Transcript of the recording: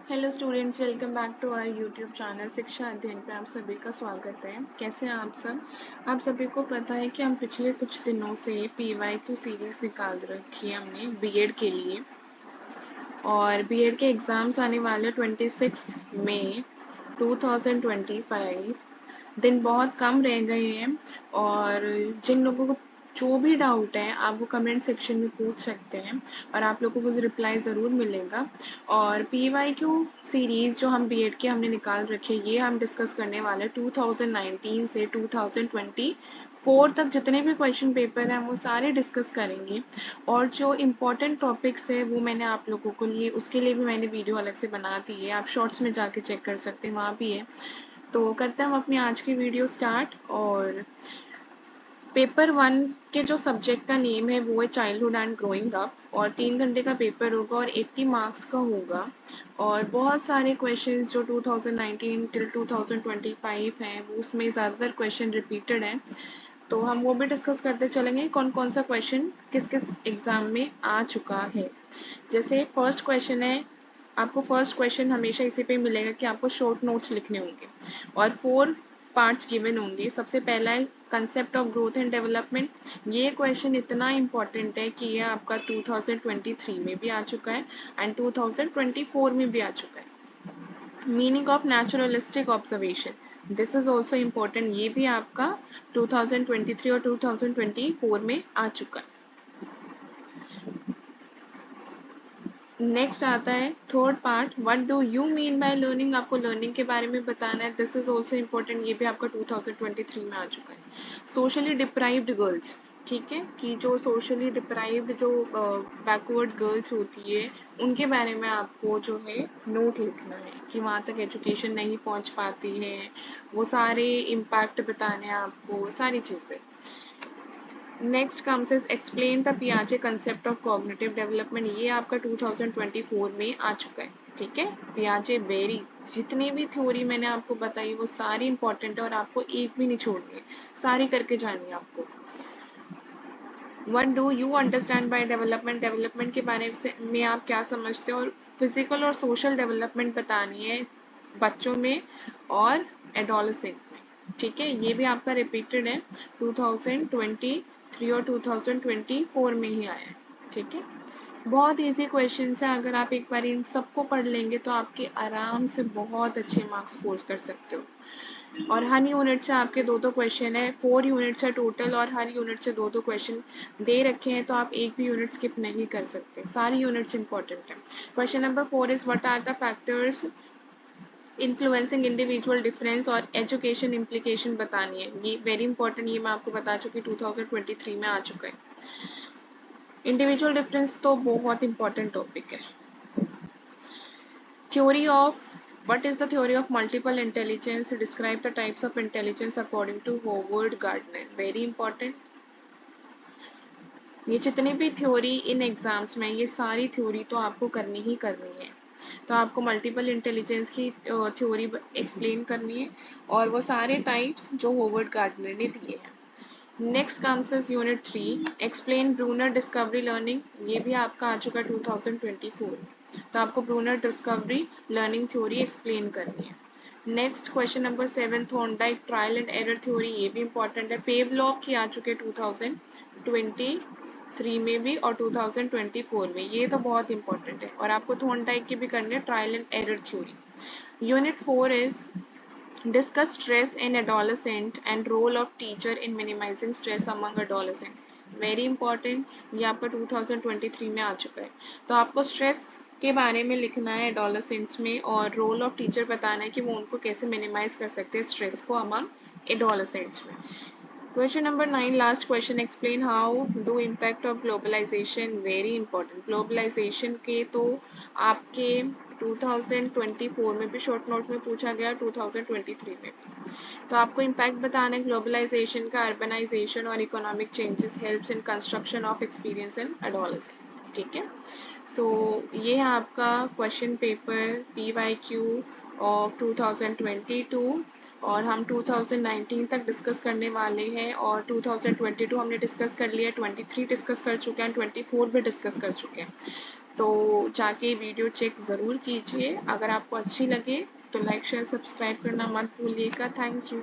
Hello students, welcome back to our YouTube channel Shiksha Adhyayan पे आप सभी का स्वागत है। कैसे हैं आप सब? आप सभी को पता है कि हम पिछले कुछ दिनों से PYQ सीरीज निकाल रखी है हमने बीएड के लिए, और बीएड के एग्ज़ाम्स आने वाले 26 मई 2025। दिन बहुत कम रह गए हैं, और जिन लोगों को जो भी डाउट है आप वो कमेंट सेक्शन में पूछ सकते हैं और आप लोगों को रिप्लाई ज़रूर मिलेगा। और PYQ सीरीज़ जो हम बीएड के हमने निकाल रखे, ये हम डिस्कस करने वाले हैं 2019 से 2024 तक जितने भी क्वेश्चन पेपर हैं वो सारे डिस्कस करेंगे। और जो इम्पोर्टेंट टॉपिक्स है वो मैंने आप लोगों को लिए उसके लिए भी मैंने वीडियो अलग से बना दी है, आप शॉर्ट्स में जाके चेक कर सकते हैं, वहाँ भी है। तो करते हैं हम अपनी आज की वीडियो स्टार्ट। और पेपर 1 के जो सब्जेक्ट का नेम है वो है चाइल्डहुड एंड ग्रोइंग अप, और 3 घंटे का पेपर होगा और 80 मार्क्स का होगा। और बहुत सारे क्वेश्चंस जो 2019 टिल 2025 हैं वो उसमें ज़्यादातर क्वेश्चन रिपीटेड हैं, तो हम वो भी डिस्कस करते चलेंगे कौन कौन सा क्वेश्चन किस किस एग्ज़ाम में आ चुका है। जैसे फर्स्ट क्वेश्चन है, आपको फर्स्ट क्वेश्चन हमेशा इसी पे मिलेगा कि आपको शॉर्ट नोट्स लिखने होंगे और 4 पार्ट्स गिवन होंगे। सबसे पहला है concept of growth and development. ये क्वेश्चन इतना इम्पॉर्टेंट है कि ये आपका 2023 में भी आ चुका है एंड 2024 में भी आ चुका है। Meaning of naturalistic observation, this is also important, ये भी आपका 2023 और 2024 में आ चुका है। नेक्स्ट आता है third part, what do you mean by learning, आपको लर्निंग के बारे में बताना है। दिस इज ऑल्सो इम्पोर्टेंट, ये भी आपका 2023 में आ चुका है। सोशली डिप्राइव्ड गर्ल्स, ठीक है, कि जो सोशली डिप्राइव्ड जो बैकवर्ड गर्ल्स होती है उनके बारे में आपको जो है नोट लिखना है कि वहाँ तक एजुकेशन नहीं पहुँच पाती है, वो सारे इम्पैक्ट बताने हैं आपको, सारी चीज़ें। Next comes is explain the पियाजे कंसेप्ट ऑफ कॉग्निटिव डेवलपमेंट, ये आपका 2024 में आ चुका है। ठीक है, पियाजे वेरी, जितनी भी थ्योरी मैंने आपको बताई वो सारी इंपॉर्टेंट है और आपको एक भी नहीं छोड़नी है, सारी करके जानी है आपको। What do you understand by development, development के बारे में आप क्या समझते हो। और फिजिकल और सोशल डेवलपमेंट बतानी है बच्चों में और एडोलसेंट में। ठीक है, ये भी आपका रिपीटेड है 2023 और 2024 में ही आया है। ठीक है, बहुत इजी क्वेश्चन है, अगर आप एक बार इन सबको पढ़ लेंगे तो आपके आराम से बहुत अच्छे मार्क्स स्कोर कर सकते हो। और हर यूनिट से आपके दो क्वेश्चन है, 4 यूनिट्स है टोटल, और हर यूनिट से दो क्वेश्चन दे रखे हैं, तो आप एक भी यूनिट स्किप नहीं कर सकते, सारी यूनिट्स इंपॉर्टेंट है। Question number 4 is what are the factors influencing individual difference और एजुकेशन इम्प्लीकेशन बतानी है। ये वेरी इंपॉर्टेंट, ये मैं आपको बता चुकी 2023 में आ चुका है। इंडिविजुअल डिफरेंस तो बहुत इंपॉर्टेंट टॉपिक है। Theory of, what is the theory of multiple intelligence, describe the types of intelligence according to Howard Gardner, very important। ये जितनी भी थ्योरी इन एग्जाम्स में, ये सारी थ्योरी तो आपको करनी ही करनी है, तो आपको मल्टीपल इंटेलिजेंस की थ्योरी एक्सप्लेन करनी है और वो सारे टाइप्स जो होवर्ड गार्डनर ने दिए हैं। Next comes is unit 3, explain Bruner discovery learning, ये भी आपका आ चुका 2024, तो आपको Bruner discovery learning theory explain करनी है। Next question number 7, Thorndike trial and error theory, ये भी इंपॉर्टेंट है, पेवलॉग की आ चुके 2023 में भी और 2024 में, ये तो बहुत इंपॉर्टेंट है। और आपको थॉर्नडाइक की भी करनी है, trial and error theory. Unit 4 is discuss stress in adolescent and role of teacher in minimizing stress among adolescent, very important, ये आपका 2023 में आ चुका है, तो आपको स्ट्रेस के बारे में लिखना है एडोलेसेंट्स में, और रोल ऑफ टीचर बताना है कि वो उनको कैसे मिनिमाइज कर सकते हैं स्ट्रेस को अमंग एडोलेसेंट्स में। Question number 9, last question, explain how do impact of globalization, very important, globalization के तो आपके 2024 में भी शॉर्ट नोट में पूछा गया, 2023 में भी, तो आपको इम्पैक्ट बताना है ग्लोबलाइजेशन का, अर्बनाइजेशन और economic changes helps in construction of experience in adolescent. ठीक है, तो ये है आपका क्वेश्चन पेपर PYQ ऑफ 2022, और हम 2019 तक डिस्कस करने वाले हैं, और 2022 हमने डिस्कस कर लिया, 23 डिस्कस कर चुके हैं, 24 भी डिस्कस कर चुके हैं। तो जाके वीडियो चेक ज़रूर कीजिए। अगर आपको अच्छी लगे तो लाइक शेयर सब्सक्राइब करना मत भूलिएगा। Thank you.